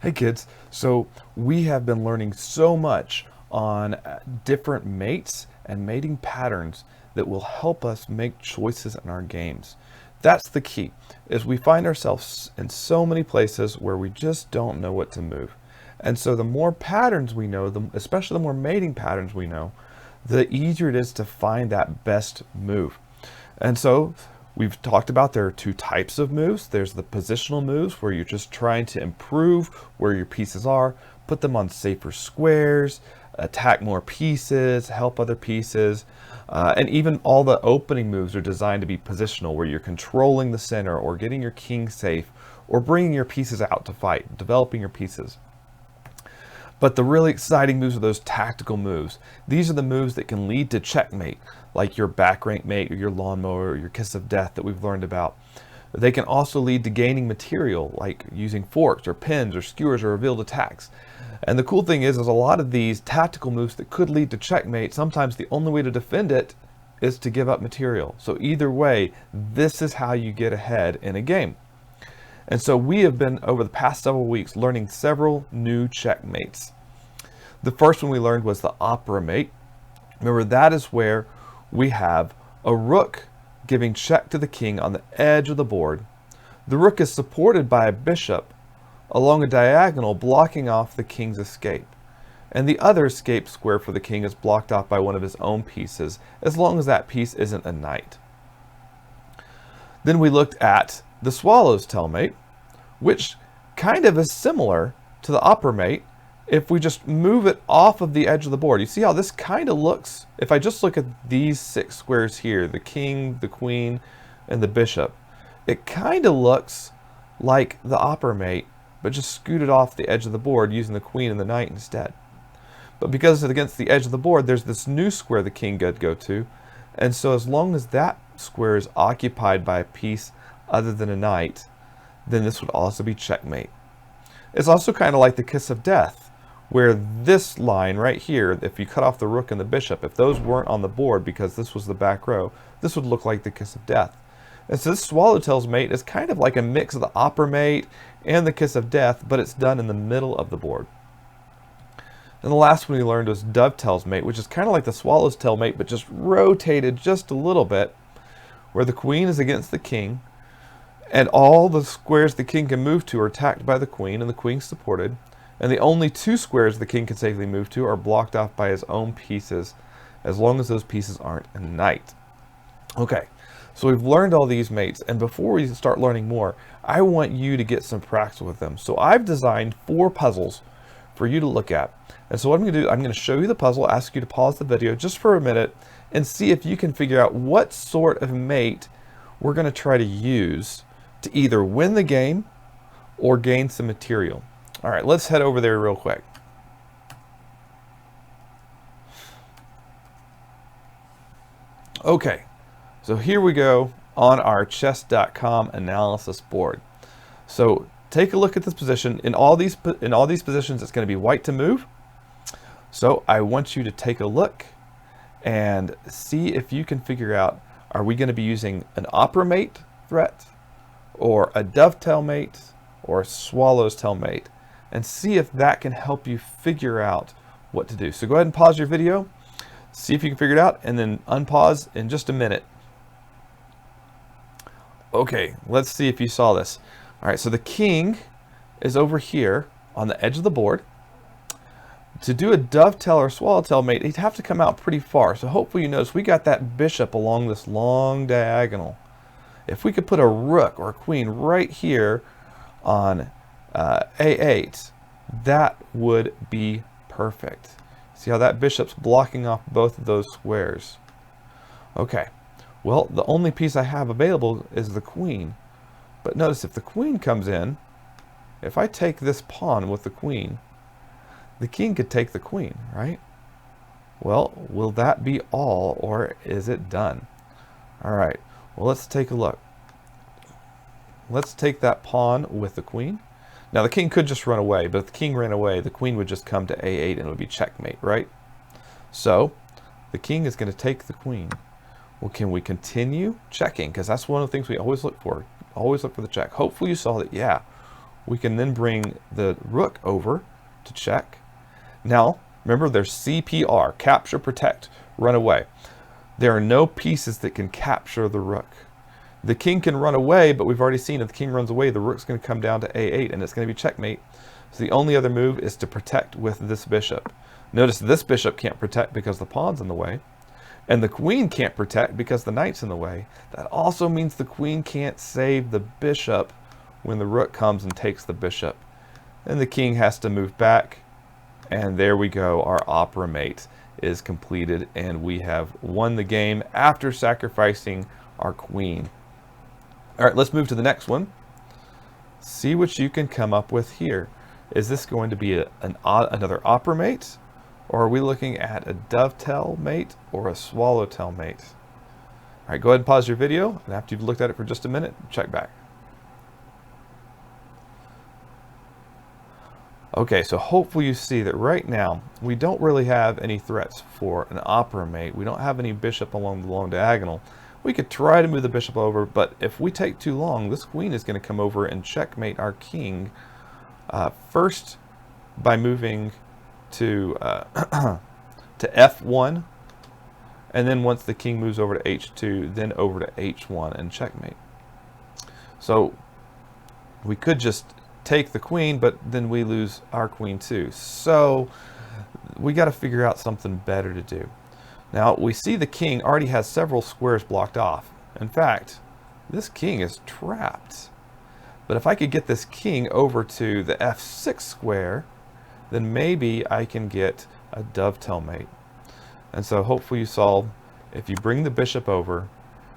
Hey kids, so we have been learning so much on different mates and mating patterns that will help us make choices in our games. That's the key, is we find ourselves in so many places where we just don't know what to move. And so the more patterns we know, especially the more mating patterns we know, the easier it is to find that best move. And so we've talked about there are two types of moves. There's the positional moves where you're just trying to improve where your pieces are, put them on safer squares, attack more pieces, help other pieces. And even all the opening moves are designed to be positional where you're controlling the center or getting your king safe or bringing your pieces out to fight, developing your pieces. But the really exciting moves are those tactical moves. These are the moves that can lead to checkmate, like your back rank mate or your lawnmower or your kiss of death that we've learned about. They can also lead to gaining material, like using forks or pins or skewers or revealed attacks. And the cool thing is a lot of these tactical moves that could lead to checkmate, sometimes the only way to defend it is to give up material. So either way, this is how you get ahead in a game. And so we have been, over the past several weeks, learning several new checkmates. The first one we learned was the opera mate. Remember, that is where we have a rook giving check to the king on the edge of the board. The rook is supported by a bishop along a diagonal blocking off the king's escape. And the other escape square for the king is blocked off by one of his own pieces, as long as that piece isn't a knight. Then we looked at the swallow's tail mate, which kind of is similar to the opera mate if we just move it off of the edge of the board. You see how this kind of looks, if I just look at these 6 squares here, the king, the queen, and the bishop, it kind of looks like the opera mate, but just scooted off the edge of the board using the queen and the knight instead. But because it's against the edge of the board, there's this new square the king could go to, and so as long as that square is occupied by a piece other than a knight, then this would also be checkmate. It's also kind of like the kiss of death, where this line right here, if you cut off the rook and the bishop, if those weren't on the board because this was the back row, this would look like the kiss of death. And so this swallowtail's mate is kind of like a mix of the opera mate and the kiss of death, but it's done in the middle of the board. And the last one we learned was dovetail's mate, which is kind of like the swallow's tail mate, but just rotated just a little bit, where the queen is against the king, and all the squares the king can move to are attacked by the queen, and the queen's supported. And the only 2 squares the king can safely move to are blocked off by his own pieces, as long as those pieces aren't a knight. Okay, so we've learned all these mates, and before we start learning more, I want you to get some practice with them. So I've designed 4 puzzles for you to look at. And so what I'm going to do, I'm going to show you the puzzle, ask you to pause the video just for a minute, and see if you can figure out what sort of mate we're going to try to use to either win the game or gain some material. All right, let's head over there real quick. Okay, so here we go on our chess.com analysis board. So take a look at this position. In all these positions, it's going to be white to move. So I want you to take a look and see if you can figure out, are we going to be using an opera mate threat, or a dovetail mate, or a swallow's tail mate, and see if that can help you figure out what to do. So go ahead and pause your video, see if you can figure it out, and then unpause in just a minute. Okay, let's see if you saw this. All right, so the king is over here on the edge of the board. To do a dovetail or swallowtail mate, he'd have to come out pretty far. So hopefully you notice we got that bishop along this long diagonal. If we could put a rook or a queen right here on A8, that would be perfect. See how that bishop's blocking off both of those squares. Okay, well, the only piece I have available is the queen. But notice if the queen comes in, if I take this pawn with the queen, the king could take the queen, right? Well, will that be all, or is it done? All right, well, let's take a look. Let's take that pawn with the queen. Now, the king could just run away, but if the king ran away, the queen would just come to A8 and it would be checkmate, right? So, the king is going to take the queen. Well, can we continue checking? Because that's one of the things we always look for. Always look for the check. Hopefully you saw that, yeah, we can then bring the rook over to check. Now, remember there's CPR, capture, protect, run away. There are no pieces that can capture the rook. The king can run away, but we've already seen if the king runs away, the rook's going to come down to A8 and it's going to be checkmate. So the only other move is to protect with this bishop. Notice this bishop can't protect because the pawn's in the way. And the queen can't protect because the knight's in the way. That also means the queen can't save the bishop when the rook comes and takes the bishop. Then the king has to move back. And there we go. Our opera mate is completed. And we have won the game after sacrificing our queen. All right, let's move to the next one. See what you can come up with here. Is this going to be another opera mate? Or are we looking at a dovetail mate or a swallowtail mate? All right, go ahead and pause your video. And after you've looked at it for just a minute, check back. Okay, so hopefully you see that right now we don't really have any threats for an opera mate. We don't have any bishop along the long diagonal. We could try to move the bishop over, but if we take too long, this queen is going to come over and checkmate our king. First, by moving to to F1, and then once the king moves over to H2, then over to H1 and checkmate. So we could just take the queen, but then we lose our queen too. So we got to figure out something better to do. Now we see the king already has several squares blocked off. In fact, this king is trapped. But if I could get this king over to the F6 square, then maybe I can get a dovetail mate. And so hopefully you saw, if you bring the bishop over,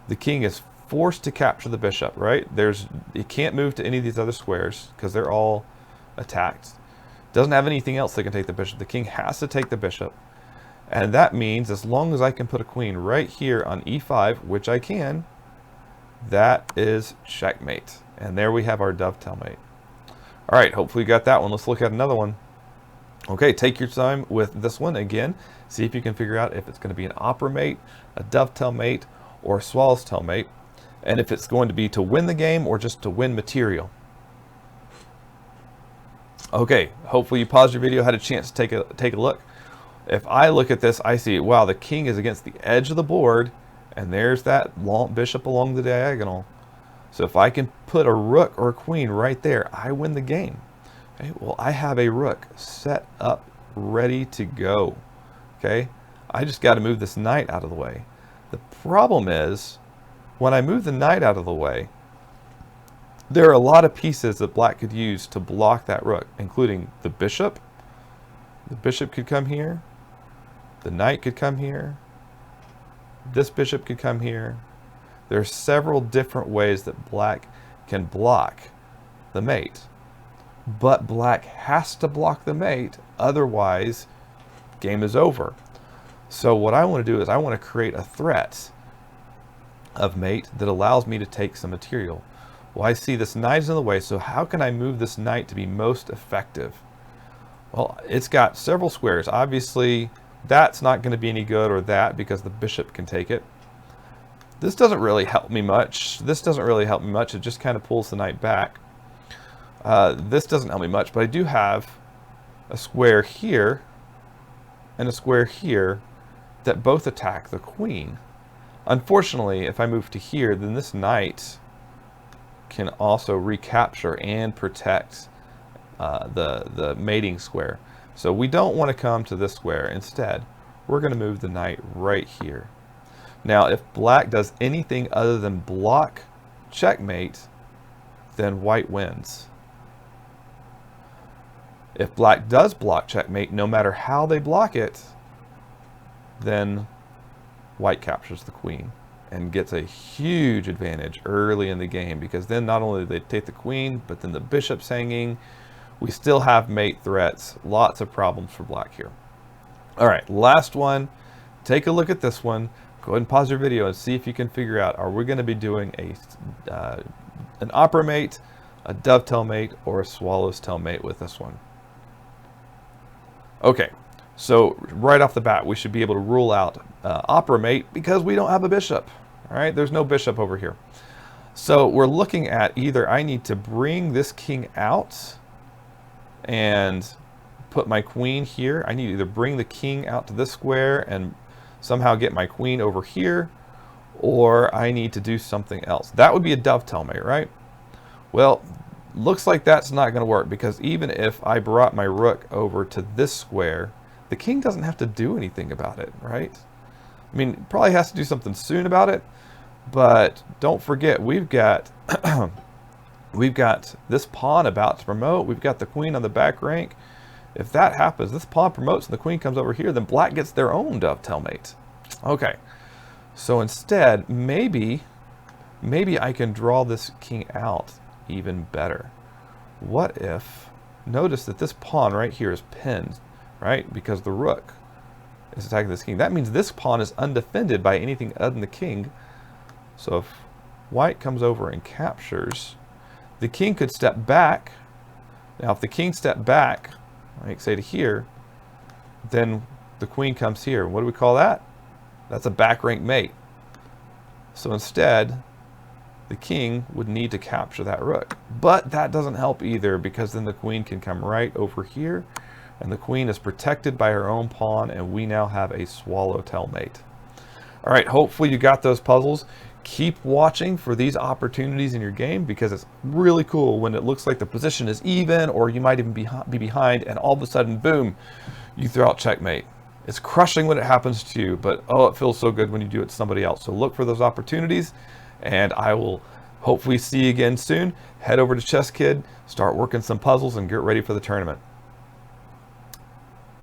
the king is forced to capture the bishop, right? It can't move to any of these other squares because they're all attacked. Doesn't have anything else that can take the bishop. The king has to take the bishop. And that means as long as I can put a queen right here on E5, which I can, that is checkmate. And there we have our dovetail mate. All right, hopefully you got that one. Let's look at another one. Okay, take your time with this one again. See if you can figure out if it's going to be an opera mate, a dovetail mate, or a swallowtail mate. And if it's going to be to win the game or just to win material. Okay, hopefully you paused your video, had a chance to take a look. If I look at this, I see, wow, the king is against the edge of the board, and there's that long bishop along the diagonal. So if I can put a rook or a queen right there, I win the game. Okay, well, I have a rook set up, ready to go. Okay, I just got to move this knight out of the way. The problem is, when I move the knight out of the way, there are a lot of pieces that black could use to block that rook, including the bishop. The bishop could come here. The knight could come here. This bishop could come here. There are several different ways that black can block the mate. But black has to block the mate, otherwise game is over. So what I want to do is I want to create a threat of mate that allows me to take some material. Well, I see this knight is in the way, so how can I move this knight to be most effective? Well, it's got several squares. Obviously, that's not going to be any good, or that, because the bishop can take it. This doesn't really help me much. This doesn't really help me much. It just kind of pulls the knight back. This doesn't help me much, but I do have a square here and a square here that both attack the queen. Unfortunately, if I move to here, then this knight can also recapture and protect the mating square. So we don't want to come to this square. Instead, we're going to move the knight right here. Now, if black does anything other than block checkmate, then white wins. If black does block checkmate, no matter how they block it, then white captures the queen and gets a huge advantage early in the game, because then not only do they take the queen, but then the bishop's hanging. We still have mate threats. Lots of problems for black here. All right, last one. Take a look at this one. Go ahead and pause your video and see if you can figure out, are we going to be doing an opera mate, a dovetail mate, or a swallowtail mate with this one? Okay, so right off the bat, we should be able to rule out opera mate because we don't have a bishop. All right, there's no bishop over here. So we're looking at either I need to bring this king out and put my queen here. I need to either bring the king out to this square and somehow get my queen over here, or I need to do something else. That would be a dovetail mate, right? Well, looks like that's not going to work, because even if I brought my rook over to this square, the king doesn't have to do anything about it, right? I mean, probably has to do something soon about it, but don't forget, we've got we've got this pawn about to promote. We've got the queen on the back rank. If that happens, this pawn promotes and the queen comes over here, then black gets their own dovetail mate. Okay, so instead, maybe I can draw this king out even better. What if, notice that this pawn right here is pinned, right? Because the rook is attacking this king. That means this pawn is undefended by anything other than the king. So if white comes over and captures, the king could step back. Now if the king stepped back, like say to here, then the queen comes here. What do we call that? That's a back rank mate. So instead, the king would need to capture that rook. But that doesn't help either, because then the queen can come right over here, and the queen is protected by her own pawn, and we now have a swallowtail mate. All right, hopefully you got those puzzles. Keep watching for these opportunities in your game, because it's really cool when it looks like the position is even, or you might even be behind, and all of a sudden, boom, you throw out checkmate. It's crushing when it happens to you, but oh, it feels so good when you do it to somebody else. So look for those opportunities, and I will hopefully see you again soon. Head over to Chess Kid, start working some puzzles, and get ready for the tournament.